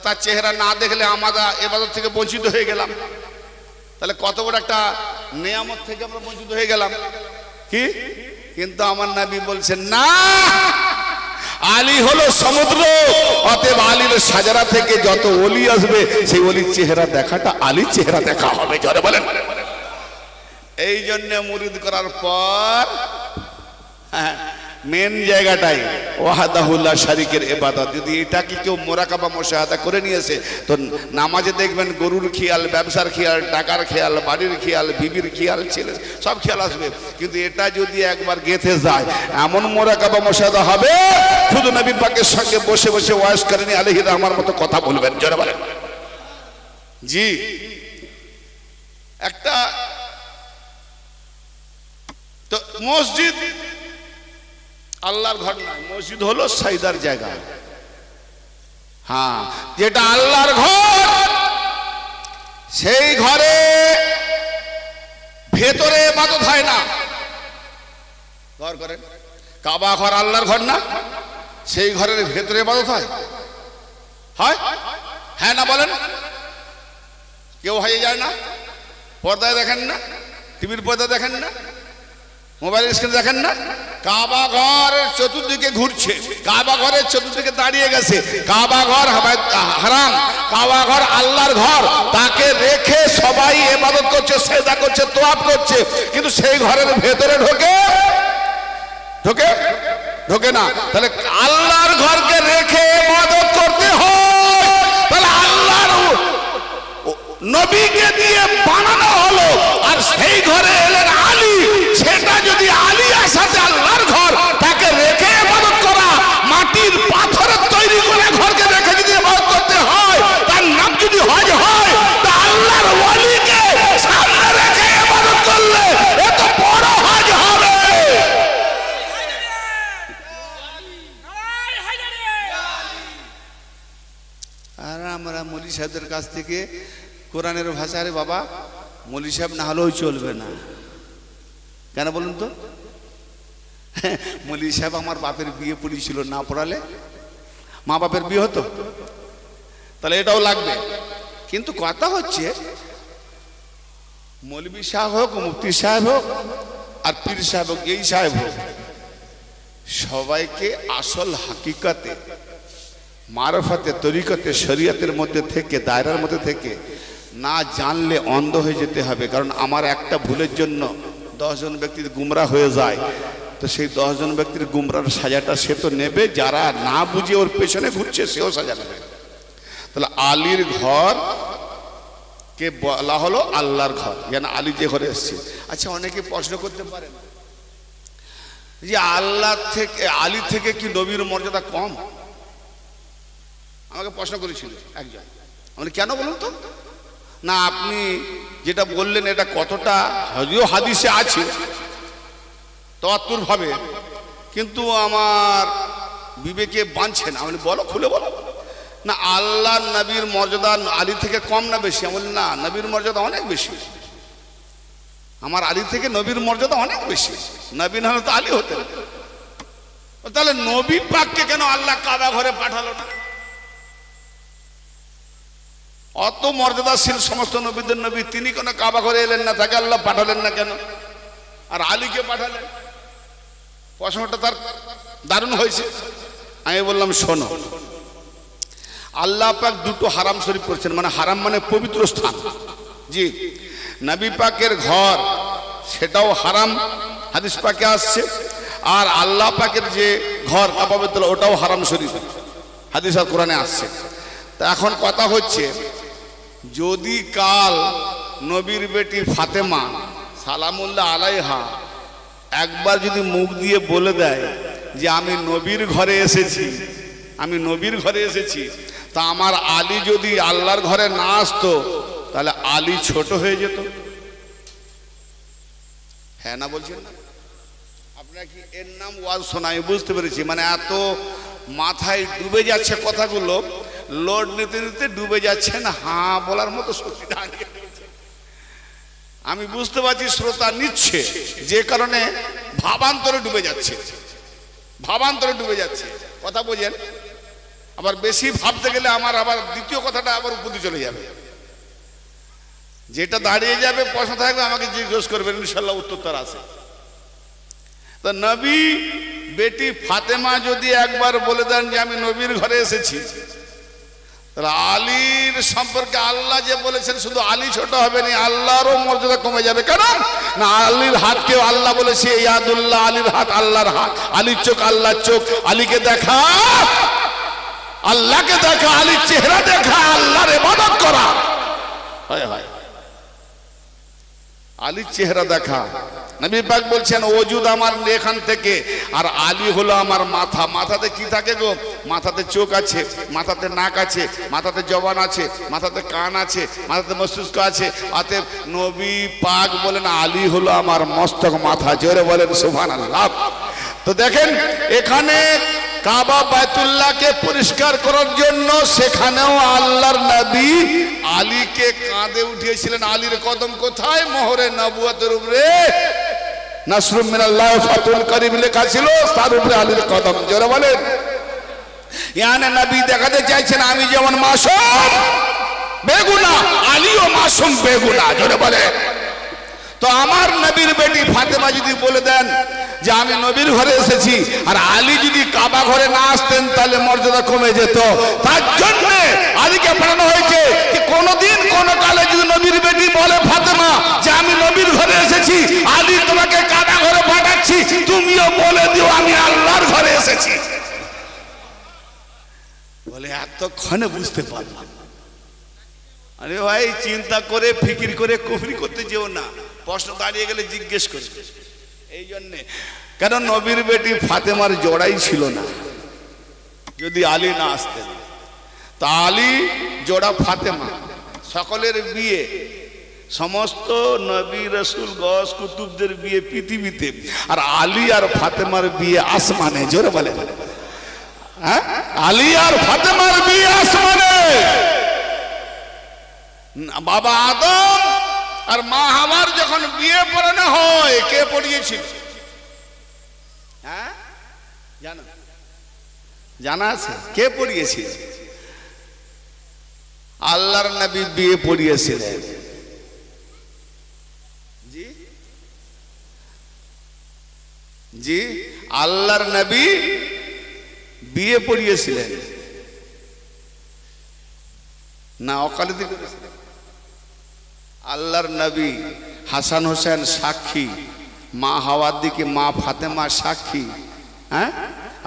তার চেহারা না দেখলে আমরা ইবাদত থেকে বঞ্চিত হয়ে গেলাম। তাহলে কত বড় একটা নিয়ামত থেকে আমরা বঞ্চিত হয়ে গেলাম কি? কিন্তু আমার নবী বলছেন না, আলী হলো সমুদ্র, অতএব আলীর সাজারা থেকে যত ওলি আসবে সেই ওলির চেহারা দেখাটা আলীর চেহারা দেখা হবে। জোরে বলেন। এই জন্য মুরিদ করার পর মেন জায়গাটাই ওয়াহদাহুল্লাহ শারীকের ইবাদত। যদি এটাকে কেউ মোরাকাবা মুশাহাদা করে নিয়েছে তো নামাজে দেখবেন গরুর খেয়াল, ব্যবসার খেয়াল, টাকার খেয়াল, বাড়ির খেয়াল, বিবির খেয়াল, ছেলে সব খেয়াল আসবে। কিন্তু এটা যদি একবার গেঁথে যায় এমন মোরাকাবা মুশাহাদা হবে, শুধু নবী পাকের সঙ্গে বসে বসে ওয়াজ করেনি আলাইহি আমার মতো কথা বলবেন। জোরে বলেন। জি, একটা তো মসজিদ আল্লাহর ঘর নয়, মসজিদ হলো সাইদার জায়গা। হ্যাঁ, যেটা আল্লাহর ঘর সেই ঘরে ভেতরে ইবাদত হয় না। ঘর করেন, কাবা ঘর আল্লাহর ঘর না, সেই ঘরের ভেতরে ইবাদত হয়? হয়? হ্যাঁ না বলেন? কেউ হয়ে যায় না? পর্দায় দেখেন না? টিভির পর্দায় দেখেন না? মোবাইলের স্ক্রিন দেখেন না? কাবা ঘরের চতুর্দিকে ঘুরছে, কাবা ঘরের চতুর্দিকে দাঁড়িয়ে গেছে। কাবা ঘর হারাম, কাবা ঘর আল্লাহর ঘর, তাকে রেখে সবাই ইবাদত করছে, সেজদা করছে, তোয়াফ করছে, কিন্তু সেই ঘরের ভেতরে ঢোকে ঢোকে ঢোকে না। তাহলে আল্লাহর ঘরকে রেখে ইবাদত করতে হয়, তাহলে আল্লাহর নবীকে দিয়ে বানানো হলো, আর সেই ঘরে এলেন আলী। সেটা যদি আলী আসাতে আল্লাহর ঘর, তাকে রেখে ইবাদত করা, মাটির পাথরের তৈরি করে ঘরকে রেখে যদি ইবাদত করতে হয়, তার নাম যদি হজ হয়, তা আল্লাহর ওলিকে সামনে রেখে ইবাদত করলে এত বড় হজ হবে। আর আমরা মৌলী সাহেবদের কাছ থেকে কোরআনের ভাষা, রে বাবা মৌলী সাহেব না হলেও চলবে না। কেন বলুন তো? মৌলী সাহেব আমার বাপের বিয়ে পড়িয়েছিল, না পড়ালে মা বাপের বিয়ে হতো? তাহলে এটাও লাগবে। কিন্তু কথা হচ্ছে মৌলবী সাহেব হোক, মুফতি সাহেব হোক, আর পীর সাহেব হোক, এই সাহেব হোক, সবাইকে আসল হাকিকতে, মারফতে, তরিকতে, শরীয়তের মধ্যে থেকে, দায়রার মধ্যে থেকে না জানলে অন্ধ হয়ে যেতে হবে। কারণ আমার একটা ভুলের জন্য 10 জন ব্যক্তির গুমরা হয়ে যায়, তো সেই 10 জন ব্যক্তির গুমরার সাজাটা সে তো নেবে, যারা না বুঝে ওর পেছনে ঘুরছে সেও সাজা নেবে। তাহলে আলীর ঘর কে বলা হলো আল্লাহর ঘর, যেন আলী যে ঘরে এসছে। আচ্ছা, অনেকে প্রশ্ন করতে পারেন যে আল্লাহ থেকে, আলী থেকে কি নবীর মর্যাদা কম? আমাকে প্রশ্ন করেছিল একজন। আমি কেন বলুন তো? না, আপনি যেটা বললেন এটা কতটা যদিও হাদিসে আছে তাওয়াত্তুর ভাবে, কিন্তু আমার বিবেকে বাঁধছে না। আমি বলো, খুলে বলো। না আল্লাহ নবীর মর্যাদা আলী থেকে কম না বেশি? আমি বলি না, নবীর মর্যাদা অনেক বেশি। আমার আলী থেকে নবীর মর্যাদা অনেক বেশি। নবী না হলে তো আলী হতেন। তাহলে নবী পাককে কেন আল্লাহ কাবা ঘরে পাঠালো না? অত মর্যাদাশীল সমস্ত নবীদের নবী, তিনি কেন কাবা ঘরে এলেন না? তাকে আল্লাহ পাঠালেন না কেন? আর আলীকে পাঠালেন? প্রশ্নটা তার দারুণ হয়েছে। আমি বললাম শোনো, আল্লাহ পাক দুটো হারাম শরীফ করেছেন, মানে হারাম মানে পবিত্র স্থান। জি, নবী পাকের ঘর সেটাও হারাম, হাদিস পাকে আসছে। আর আল্লাহ পাকের যে ঘর কাবা বাইতুল্লাহ ওটাও হারাম শরীফ, হাদিস আর কোরআনে আসছে। তা এখন কথা হচ্ছে, যদি কাল নবীর বেটি ফাতেমা সালামুল্লাহ আলাইহা একবার যদি মুখ দিয়ে বলে দেয় যে আমি নবীর ঘরে এসেছি, আমি নবীর ঘরে এসেছি, তা আমার আলী যদি আল্লাহর ঘরে না আসতো তাহলে আলী ছোট হয়ে যেত। হ্যাঁ না বলছেন না? আপনারা কি এর নাম ওয়াজ শোনা? আমি বুঝতে পেরেছি, মানে এত মাথায় ডুবে যাচ্ছে কথাগুলো, লোড নিতে নিতে ডুবে যাচ্ছেন, হ্যাঁ বলার মতো শক্তি দাঁড়িয়ে। আমি বুঝতে পারছি শ্রোতা নিচ্ছে, যে কারণে ভাবান্তরে ডুবে যাচ্ছে, ভাবান্তরে ডুবে যাচ্ছে। কথা বোঝেন? আবার বেশি ভাবতে গেলে আমার আবার দ্বিতীয় কথাটা আবার উপরে চলে যাবে, যেটা দাঁড়িয়ে যাবে প্রশ্ন থাকবে আমাকে জিজ্ঞেস করবেন, ইনশাল্লাহ উত্তর তার আছে। তো নবী বেটি ফাতেমা যদি একবার বলে দেন যে আমি নবীর ঘরে এসেছি, তাহলে আলীর সম্পর্কে আল্লাহ যে বলেছেন শুধু আলী ছোট হবে না, আল্লাহরও মর্যাদা কমে যাবে। কেন না? আলীর হাতকেও আল্লাহ বলেছে ইয়াদুল্লাহ, আলীর হাত আল্লাহর হাত, আলীর চোখ আল্লাহর চোখ। আলীকে দেখা, আল্লাহকে দেখা, আলীর চেহারা দেখা, আল্লাহর ইবাদত করা। হয় হয়, আলীর চেহারা দেখা। নবী পাক বলছেন ওজুদ আমার এখান থেকে, আর আলী হলো আমার মাথা। মাথাতে কি থাকে গো? মাথাতে চোখ আছে, মাথাতে নাক আছে, মাথাতে জবান আছে, মাথাতে কান আছে, মাথাতে মস্তিষ্ক আছে। অতএব নবী পাক বলেন আলী হলো আমার মস্তক, মাথা। জোরে বলেন সুবহানাল্লাহ। তো দেখেন এখানে কাবা বাইতুল্লাহকে পরিষ্কার করার জন্য সেখানেও আল্লাহর নবী আলীকে কাঁধে উঠিয়েছিলেন। আলীর কদম কোথায়? মোহরে নবুয়তের উপরে নাসরুম মিনাল্লাহ ফাতুল করিম লেখা ছিল, তার উপরে আলীর কদম। জোরে বলেন। ইয়ানে নবী দেখাতে চাইছেন আমি যেমন মাসুম বেগুনাহ, আলীও মাসুম বেগুনাহ। জোরে বলেন। তো আমার নবীর বেটি ফাতেমা যদি বলে দেন যে আমি নবীর ঘরে এসেছি, আর আলী যদি কাবা ঘরে না আসতেন তাহলে মর্যাদা কমে যেত। তার জন্য আলীকে পাঠানো হয়েছে যে কোনদিন কোন কালে যদি নবীর বেটি বলে ফাতেমা যে আমি নবীর ঘরে এসেছি, আলী তোমাকে কাবা ঘরে পাঠাচ্ছি, তুমিও বলে দিও আমি আল্লাহর ঘরে এসেছি। বলে এতক্ষণে বুঝতে পারলাম। আরে ভাই চিন্তা করে ফিকির করে কুফরি করতে যেও না, প্রশ্ন দাঁড়িয়ে গেলে জিজ্ঞেস করবে। এই জন্যে কেন নবীর বেটি ফাতেমার জোড়াই ছিল না যদি আলী না আসতেন। তা আলী জোড়া ফাতেমা, সকলের বিয়ে, সমস্ত নবী রাসূল গস কুতুবদের বিয়ে পৃথিবীতে, আর আলী আর ফাতেমার বিয়ে আসমানে। জোরে বলে। হ্যাঁ, আলী আর ফাতেমার বিয়ে আসমানে। বাবা আদম আর মা হাওয়ার যখন বিয়ে পড়ানো হয়, কে পড়িয়েছিল? হ্যাঁ জানা, জানা আছে কে পড়িয়েছিল? আল্লাহর নবী বিয়ে পড়িয়েছিলেন। জি জি, আল্লাহর নবী বিয়ে পড়িয়েছিলেন না ওকালতি করেছিলেন? আল্লাহর নবী হাসান হোসেন সাক্ষী, মা হাওয়ার দিকে মা ফাতেমা সাক্ষী। হ্যাঁ,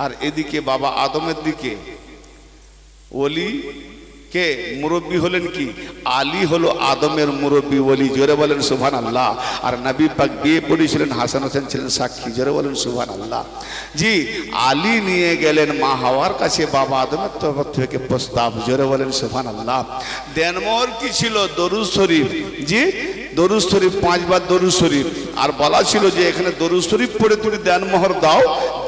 আর এদিকে বাবা আদমের দিকে ওলি কে মুরব্বী হলেন কি? আলী হলো আদমের মুরব্বী ওলি। জোরে বলেন সুবহানাল্লাহ। আর নবী পাক বিয়ে পড়িয়েছিলেন, হাসান হোসেন ছিলেন সাক্ষী। জোরে বলেন সুবহানাল্লাহ। জি, আলী নিয়ে গেলেন মা হাওয়ার কাছে বাবা আদমের তরফ থেকে প্রস্তাব। জোরে বলেন সুবহানাল্লাহ। দেনমোহর কি ছিল? দরুদ শরীফ। জি, দরুদ শরীফ 5 বার দরুদ শরীফ, আর বলা ছিল যে এখানে দরুদ শরীফ পড়ে তুমি দেনমোহর দাও,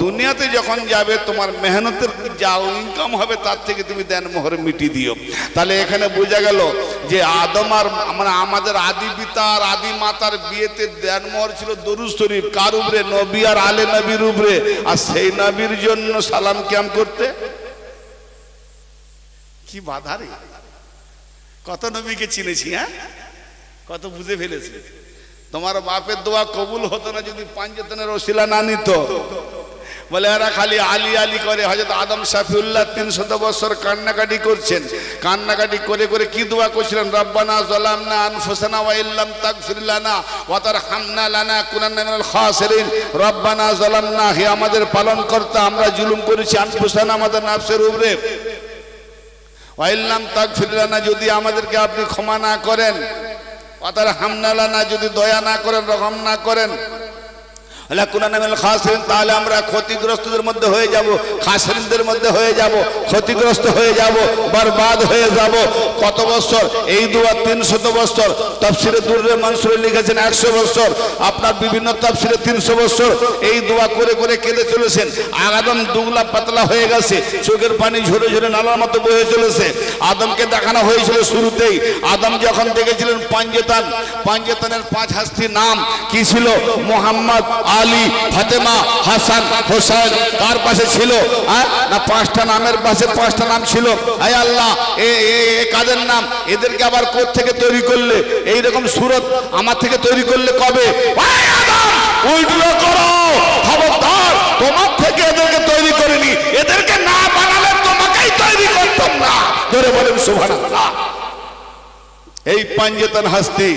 দুনিয়াতে যখন যাবে তোমার মেহনতের যা ইনকাম হবে তার থেকে তুমি দেনমোহর মিটিয়ে দিও। তাহলে এখানে বোঝা গেল যে আদম আর মানে আমাদের আদি পিতা আর আদি মাতার বিয়েতে দেনমোহর ছিল দরুদ শরীফ। কার উপরে? নবী আর আলে নবীর উপরে। আর সেই নবীর জন্য সালাম কিয়াম করতে কি বাধা রে! কত নবীকে চিনেছি, হ্যাঁ, কত বুঝে ফেলেছি। তোমার বাপের দোয়া কবুল হতো না যদি পাঞ্জাতনের ওসিলা না নিত। বলে এরা খালি আলী আলী করে। হযরত আদম শাফিউল্লাহ 300 বছর কান্নাকাটি করছেন, কান্নাকাটি করে করে কি দোয়া করছিলেন? রব্বানা যালামনা আনফুসানা ওয়া ইল্লাম তাগফির লানা ওয়া তারহামনা লানাকুনান্না মিনাল খাসিরিন। রব্বানা যালামনা, হে আমাদের পালনকর্তা, আমরা জুলুম করেছি আনফুসানা, আমাদের নফসের উপরে, ওয়া ইল্লাম তাগফির লানা, যদি আমাদেরকে আপনি ক্ষমা না করেন, ওয়া তারহামনা লানা, যদি দয়া না করেন, রহম না করেন, তাহলে আমরা ক্ষতিগ্রস্তদের মধ্যে হয়ে যাব, খাসিরিনদের মধ্যে হয়ে যাব, ক্ষতিগ্রস্ত হয়ে যাব, বরবাদ হয়ে যাব। কত বছর এই দোয়া? 300 বছর। তাফসিরে দুররে মানসুরে লিখেছেন 100 বছর। আপনার বিভিন্ন তাফসিরে 300 বছর এই দোয়া করে করে কেঁদে চলেছেন। আদম দুগলা পাতলা হয়ে গেছে, চোখের পানি ঝরে ঝরে নালার মতো বয়ে চলেছে। আদমকে দেখানো হয়েছিল শুরুতেই, আদম যখন দেখেছিলেন পাঞ্জেতান, পাঞ্জেতানের 5 হাস্তি নাম কি ছিল? মোহাম্মদ, আলী, ফাতেমা, হাসান, হোসেন। কার পাশে ছিল? না 5টা নামের পাশে 5টা নাম ছিল। আয় আল্লাহ, এ কাদের নাম? এদেরকে আবার কোথা থেকে তৈরি করলে? এইরকম সুরত আমার থেকে তৈরি করলে কবে? উল্টো করো, খবরদার, তোমার থেকে এদেরকে তৈরি করিনি, এদেরকে না বানালে তোমাকেই তৈরি করতাম না। ধরে বলেন সুবহানাল্লাহ। এই পাঞ্জেতান হাস্তি,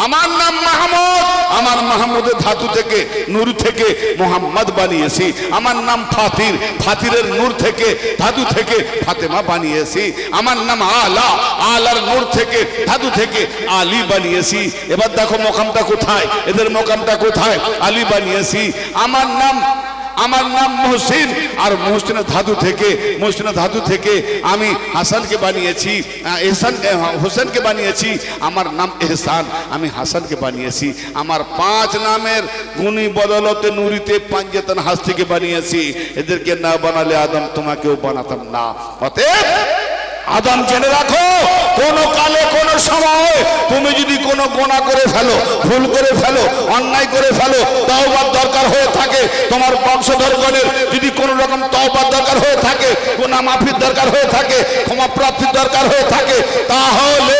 আমার নাম মাহমুদ, আমার মাহমুদের ধাতু থেকে নূর থেকে মোহাম্মদ বানিয়েছি। আমার নাম ফাতির, ফাতিরের নূর থেকে ধাতু থেকে ফাতেমা বানিয়েছি। আমার নাম আলা, আলার নূর থেকে ধাতু থেকে আলী বানিয়েছি। এবার দেখো মোকামটা কোথায়, এদের মোকামটা কোথায়? আলী বানিয়েছি। আমার নাম মুহসিন, আর মুহসিনের ধাতু থেকে আমি হাসানকে বানিয়েছি, হোসেনকে বানিয়েছি। আমার নাম এহসান, আমি হাসানকে বানিয়েছি। আমার 5 নামের গুণী বদলতে নুরিতে পাঞ্জেতান হাস্তিকে বানিয়েছি। এদেরকে না বানালে আদম তোমাকেও বানাতাম না। অতএব আদম জেনে রাখো, কোন কালে কোন সময় তুমি যদি কোনো গোনা করে ফেলো, ভুল করে ফেলো, অন্যায় করে ফেলো, তওবার দরকার হয়ে থাকে, তোমার বংশধরগণের যদি কোনো রকম তওবার দরকার হয়ে থাকে, গুনাহ মাফির দরকার হয়ে থাকে, ক্ষমা প্রাপ্তির দরকার হয়ে থাকে, তাহলে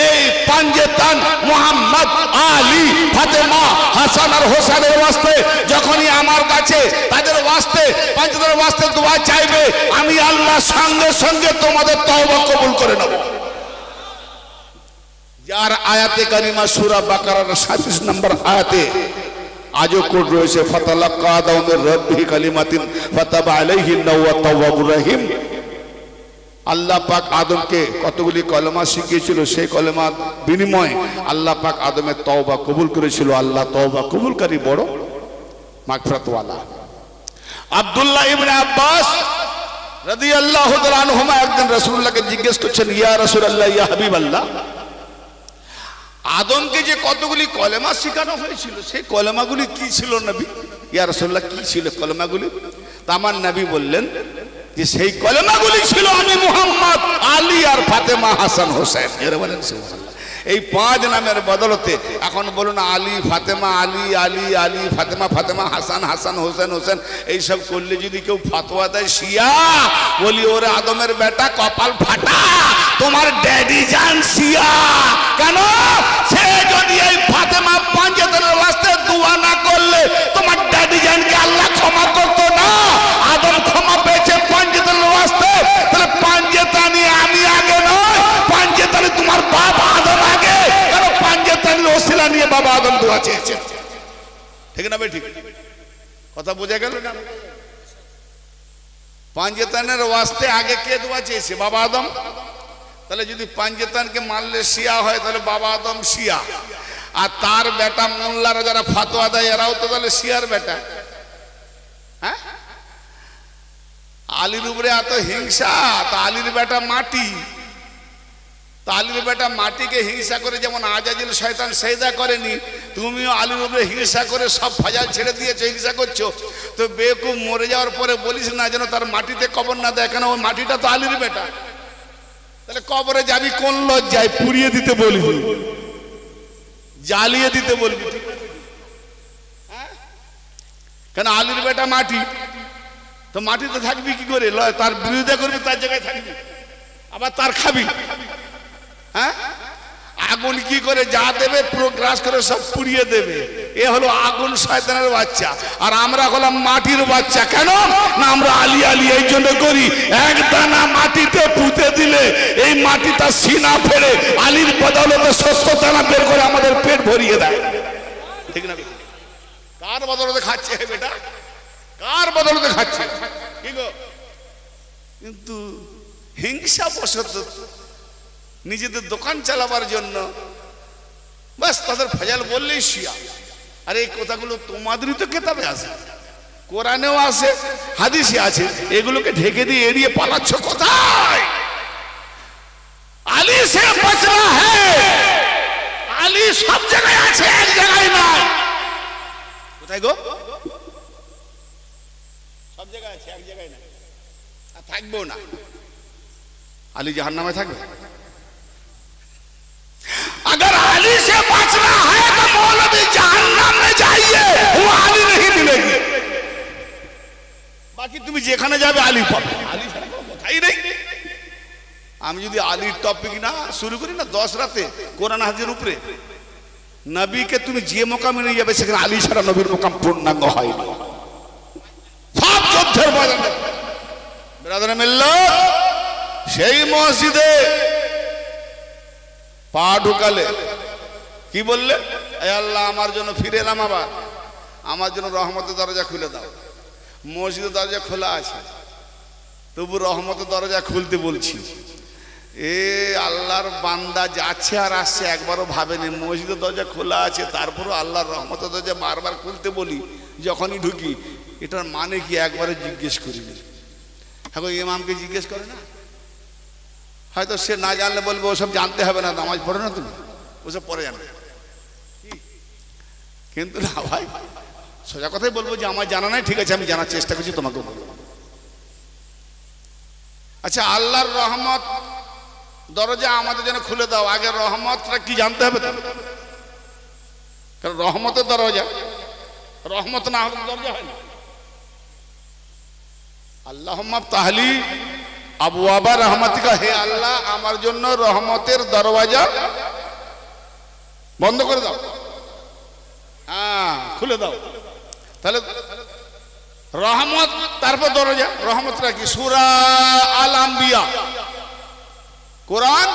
এই পাঞ্জেতান মুহাম্মদ, আলী, ফাতেমা, হাসান আর হোসেনের ওয়াস্তে যখনই আমার কাছে তাদের ওয়াস্তে, পাঞ্জেতানের ওয়াস্তে দোয়া চাইবে, আমি আল্লাহ সঙ্গে সঙ্গে তোমাদের তওবা কবুল করে নেব। যার আয়াতে কারিমা সূরা বাকারার 37 নম্বর আয়াতে আজও কোড রয়েছে, ফাতালাক্কা আদম মির রাব্বিহি কালিমাতিন ফাতাবা আলাইহি ইন্নাহু তাওয়াবুর রহিম। আল্লাহ পাক আদমকে কতগুলি কলেমা শিখিয়েছিল, সেই কলেমার বিনিময়ে আল্লাহ পাক আদমের তওবা কবুল করেছিল। আল্লাহ তওবা কবুলকারী বড় মাগফিরাতওয়ালা। আব্দুল্লাহ ইবনে আব্বাস রাদিয়াল্লাহু তাআলা আনহুমা একদিন রাসূলুল্লাহকে জিজ্ঞেস করছেন, ইয়া রাসূলুল্লাহ, ইয়া হাবিবাল্লাহ, আদমকে যে কতগুলি কলেমা শেখানো হয়েছিল, সেই কলেমাগুলি কি ছিল নবী? ইয়া রাসূলুল্লাহ, কি ছিল কলেমাগুলি? তা আমার নবী বললেন যে সেই কলেমাগুলি ছিল আমি মুহাম্মদ, আলী আর ফাতেমা, হাসান, হোসেন। এর বলেন সুবহানাল্লাহ। এই 5 নামের বদলতে এখন বলুন আলী ফাতেমা, আলী আলী আলী, ফাতেমা ফাতেমা, হাসান হাসান, হোসেন হোসেন, এইসব করলে যদি কেউ ফাতোয়া দেয় শিয়া, বলি ওরে আদমের বেটা কপাল ফাটা, তোমার ড্যাডি জান শিয়া। কেন? সে যদি এই ফাতেমা পাঞ্জেতানের ওয়াস্তে দোয়া না করলে তোমার ড্যাডি জানকে আল্লাহ ক্ষমা করতো না। আদম ক্ষমা পেয়েছে পাঞ্জেতানের ওয়াস্তে, তাহলে পাঞ্জেতানি আমি আগে নয়, পাঞ্জেতানি তোমার বাপ আদম আগে। কারণ পাঞ্জেতানির ওসিলা নিয়ে বাবা আদম দোয়া চেয়েছে। ঠিক না ভাই? ঠিক কথা বোঝা গেল না? পাঞ্জেতানের ওয়াস্তে আগে কে দোয়া চেয়েছে? বাবা আদম। তাহলে যদি পাঞ্জেতানকে মানলে শিয়া হয়, তাহলে বাবা আদম শিয়া, আর তার বেটা মোল্লারা যারা ফাতোয়া দেয় এরাও তো তাহলে শিয়ার বেটা। হ্যাঁ, আলীর উপরে এত হিংসা, তা আলীর বেটা মাটি, তো আলীর বেটা মাটিকে হিংসা করে যেমন আজাজিল শয়তান সেজদা করেনি, তুমিও আলীর উপরে হিংসা করে সব ফাজাল ছেড়ে দিয়েছো, হিংসা করছো। তো বেকুব মরে যাওয়ার পরে বলিস না যেন তার মাটিতে কবর না দেয়, কেন ওই মাটিটা তো আলীর বেটা। তাহলে কবরে যাবি কোন লজ্জায়? পুড়িয়ে দিতে বলবি, জ্বালিয়ে দিতে বলবি, কেন আলীর বেটা মাটি, তো মাটিতে থাকবি কি করে? তার বিরোধিতা করবি, তার জায়গায় থাকবি, আবার তার খাবি। হ্যাঁ, আগুন কি করে যা দেবে পুরো গ্রাস করে সব পুড়িয়ে দেবে। এ হলো আগুন শয়তানের বাচ্চা, আর আমরা হলাম মাটির বাচ্চা। কেন না আমরা আলী আলী এই জন্য করি, এক দানা মাটিতে পুঁতে দিলে এই মাটিটা সিনা ফেরে আলীর বদৌলতে 70 দানা বের করে আমাদের পেট ভরিয়ে দেয়, ঠিক না? কার বদৌলতে খাচ্ছে বেটা, কার বদৌলতে খাচ্ছে? কি গো, কিন্তু হিংসা বশত নিজেদের দোকান চালাবার জন্য বাস তাদের ফেজাল বললেই শিয়া। আর এই কথাগুলো তোমাদেরই তো কেতাবে আছে, কোরআনেও আছে, হাদিসে আছে, এগুলোকে ঢেকে দিয়ে এড়িয়ে পালাচ্ছ কোথায়? আলী সে বচনা হ্যায়, আলী সব জায়গায় আছে, এক জায়গায় নয়। কোথায় গো? সব জায়গায় আছে, এক জায়গায় নাই, আর থাকবেও না। আলী জাহান্নামে থাকবে। अगर अली से बचना है तो मौलवी जहन्नम में जाइए, वो अली नहीं मिलेगी। बाकी तुम যেখানে যাবে আলী পাবে, আলী ছাড়া কোনো কথাই নেই। আমি যদি আলীর টপিক না শুরু করি না 10 রাতে কোরআন হাদিসের উপরে, নবীকে তুমি যে মোকামে নিয়ে যাবে সেখানে আলী ছাড়া নবীর মোকাম পূর্ণাঙ্গ হয়নি। সব যুদ্ধের ময়দানে ব্রাদার মিল্লাত সেই মসজিদে পা ঢুকালে কি বললে? এ আল্লাহ আমার জন্য ফিরে এলাম, আবার আমার জন্য রহমতের দরজা খুলে দাও। মসজিদের দরজা খোলা আছে, তবু রহমতের দরজা খুলতে বলছি। এ আল্লাহর বান্দা যাচ্ছে আর আসছে, একবারও ভাবেনি মসজিদের দরজা খোলা আছে, তারপরও আল্লাহর রহমতের দরজা বারবার খুলতে বলি যখনই ঢুকি। এটার মানে কি একবারও জিজ্ঞেস করিনি। এখন ইমামকে জিজ্ঞেস করে না, হয়তো সে না জানলে বলবে ওসব জানতে হবে না, নামাজ পড়ো না তুমি, ওসব পরে জানবে। কিন্তু না ভাই, সোজা কথাই বলবো যে আমার জানা নাই, ঠিক আছে আমি জানার চেষ্টা করছি, তোমাকে বলবো। আচ্ছা, আল্লাহর রহমত দরজা আমাদের জন্য খুলে দাও, আগে রহমতটা কি জানতে হবে তো, কারণ রহমতের দরজা, রহমত না হলে দরজা হয় না। আল্লাহুম্মা তাহলি আবওয়াবা রহমাতিকা, হে আল্লাহ আমার জন্য রহমতের দরওয়াজা বন্ধ করে দাও, হ্যাঁ খুলে দাও। তাহলে রহমত, তারপর দরজা। রহমতটা কি? সূরা আল আম্বিয়া, কোরআন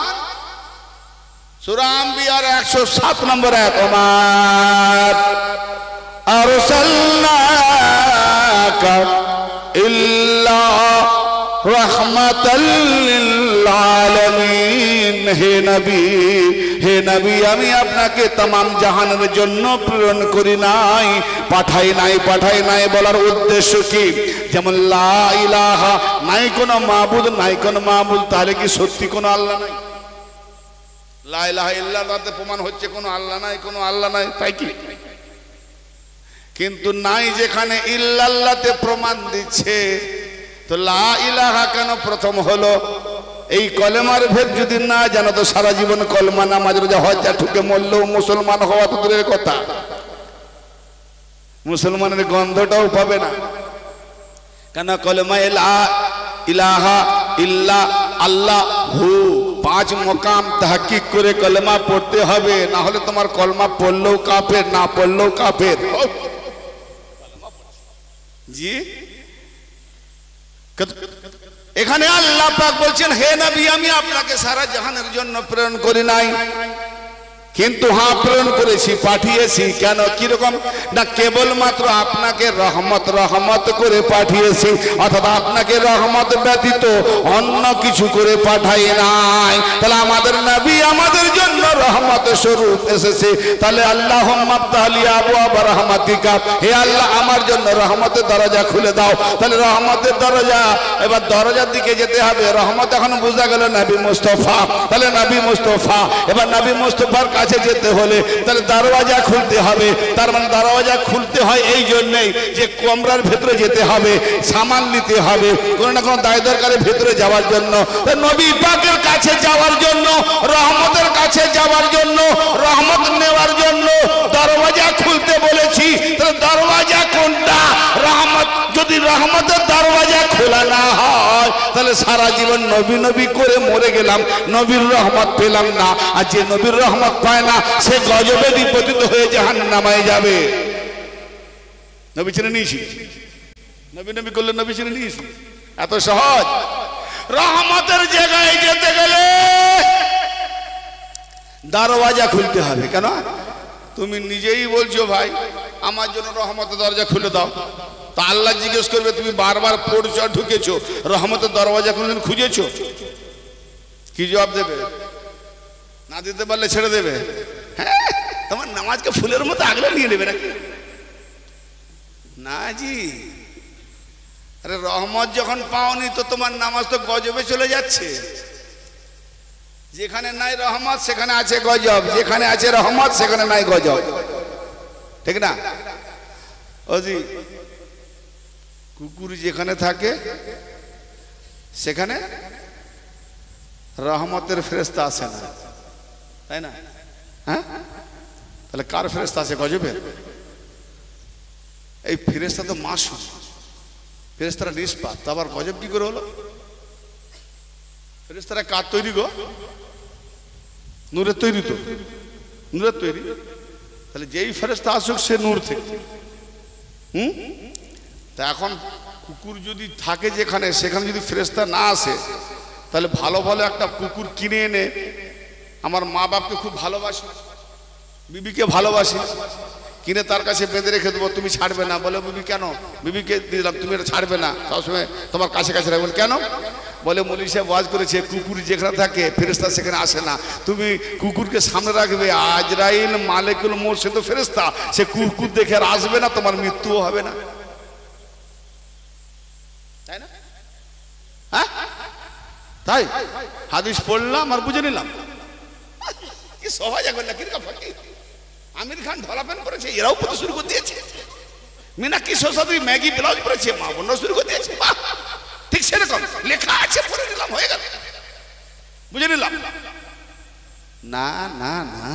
সূরা আম্বিয়ার 107 নম্বর আয়াত, ওমা আরসালনাকা ইল্লা রাহমাতাল লিল আলামিন। হে নবী আমি আপনাকে तमाम জাহানের জন্য প্রেরণ করি নাই, পাঠাই নাই বলার উদ্দেশ্য কি? যেমন লা ইলাহা, নাই কোনো মাবুদ, তাহলে কি সত্যি কোনো আল্লাহ নাই? লা ইলাহা ইল্লাল্লাহতে প্রমাণ হচ্ছে কোনো আল্লাহ নাই, তাই কি? কিন্তু নাই যেখানে ইল্লাল্লাহতে প্রমাণ দিচ্ছে, তো লা ইলাহা কেন প্রথম হলো? এই কলেমার ভেদ যদি না জানো তো সারা জীবন কলমা নামাজ রোজা হজ ঠুকে মরলেও মুসলমান হওয়া তো দূরের কথা, মুসলমানের গন্ধটাও পাবে না। কেন? কলেমা লা ইলাহা ইল্লা আল্লাহু 5 মোকাম তাহকিক করে কলেমা পড়তে হবে, না হলে তোমার কলমা পড়লেও কাফের, না পড়লেও কাফের। জি, এখানে আল্লাহ পাক বলছেন হে নবী আমি আপনাকে সারা জাহানের জন্য প্রেরণ করি নাই, কিন্তু হ্যাঁ প্রেরণ করেছি, পাঠিয়েছি। কেন? কিরকম না, কেবলমাত্র আপনাকে রহমত করে পাঠিয়েছি, অর্থাৎ আপনাকে রহমত ব্যতীত অন্য কিছু করে পাঠাই নাই। তাহলে আমাদের নবী আমাদের জন্য রহমত স্বরূপ এসেছে। তাহলে আল্লাহুম্মা আফতাহলি আবওয়াবা রাহমাতিকা, হে আল্লাহ আমার জন্য রহমতের দরজা খুলে দাও। তাহলে রহমতের দরজা, এবার দরজার দিকে যেতে হবে। রহমত এখন বোঝা গেল নবী মুস্তাফা, তাহলে নবী মুস্তাফা, এবার নবী মুস্তাফার কাছে যেতে হলে তাহলে দরওয়াজা খুলতে হবে। তার মানে দরওয়াজা খুলতে হয় এই জন্যই যে কমরার ভেতরে যেতে হবে, সামান নিতে হবে, কোনো না কোনো দায় দরকারের ভেতরে যাওয়ার জন্য, নবী পাকের কাছে যাওয়ার জন্য, রহমতের কাছে যাওয়ার জন্য, রহমত নেওয়ার জন্য দরওয়াজা খুলতে বলেছি। তাহলে দরওয়াজা কোনটা? রহমত। যদি রহমতের দরওয়াজা খোলা না হয় তাহলে সারা জীবন নবী নবী করে মরে গেলাম, নবীর রহমত পেলাম না। আর যে নবীর রহমত পায় না সে গজবে নিপতিত হয়ে জাহান্নামে যাবে। নবী চিনে নিয়েছি, নবী নবী করলে নবী চিনে নিয়েছি, এত সহজ। রহমতের জায়গায় যেতে গেলে দরওয়াজা খুলতে হবে। কেন? তুমি নিজেই বলছো ভাই আমার জন্য রহমতের দরজা খুলে দাও, তা আল্লাহ জিজ্ঞেস করবে তুমি বারবার পড়ছো আর ঢুকেছো, রহমতের দরওয়াজা কোনদিন খুঁজেছো? কি জবাব দেবে? না দিতে পারলে ছেড়ে দেবে। হ্যাঁ, তোমার নামাজকে ফুলের মতো আগলে নিয়ে নেবে নাকি? না জি, আরে রহমত যখন পাওনি তো তোমার নামাজ তো গজবে চলে যাচ্ছে। যেখানে নাই রহমত সেখানে আছে গজব, যেখানে আছে রহমত সেখানে নাই গজব, ঠিক না? ওজি কুকুর যেখানে থাকে সেখানে রহমতের ফেরেশতা আসে না, তাই না? হ্যাঁ, তাহলে কার ফেরেশতা আছে? গজবের। এই ফেরেশতা তো মাসুম, ফেরেশতারা নিষ্পাপ, তা আবার গজব কি করে হলো? ফেরেশতারা কার তৈরি গো? নূরের তৈরি তো, নূরের তৈরি। তাহলে যেই ফেরেশতা আসুক সে নূর থেকে। তা এখন কুকুর যদি থাকে যেখানে, সেখানে যদি ফেরেশতা না আসে তাহলে ভালো ভালো একটা কুকুর কিনে এনে, আমার মা বাপকে খুব ভালোবাসি, বিবিকে ভালোবাসি, কিনে তার কাছে বেঁধে রেখে দেবো, তুমি ছাড়বে না। বলে বিবি কেন? বিবিকে দিলাম, তুমি এটা ছাড়বে না, সবসময় তোমার কাছে কাছে রাখবেন। কেন? বলে মৌলভী সাহেব ওয়াজ করেছে কুকুর যেখানে থাকে ফেরেশতা সেখানে আসে না, তুমি কুকুরকে সামনে রাখবে। আজরাইল মালিকুল মউত সে তো ফেরেশতা, সে কুকুর দেখে আর আসবে না, তোমার মৃত্যুও হবে না, তাই না? হ্যাঁ, তাই হাদিস পড়লাম আর বুঝে নিলাম। কি সহজ এখন না? কিরকম ফকির আমির খান ঢলা প্যান্ট পরেছে, এরাও পড়তে শুরু করে দিয়েছে। মিনাক্ষী সরস্বতী ম্যাগি ব্লাউজ পরেছে, মা বোনও শুরু করে দিয়েছে। ঠিক সেরকম লেখা আছে, পড়ে নিলাম, হয়ে গেল, বুঝে নিলাম। না না না,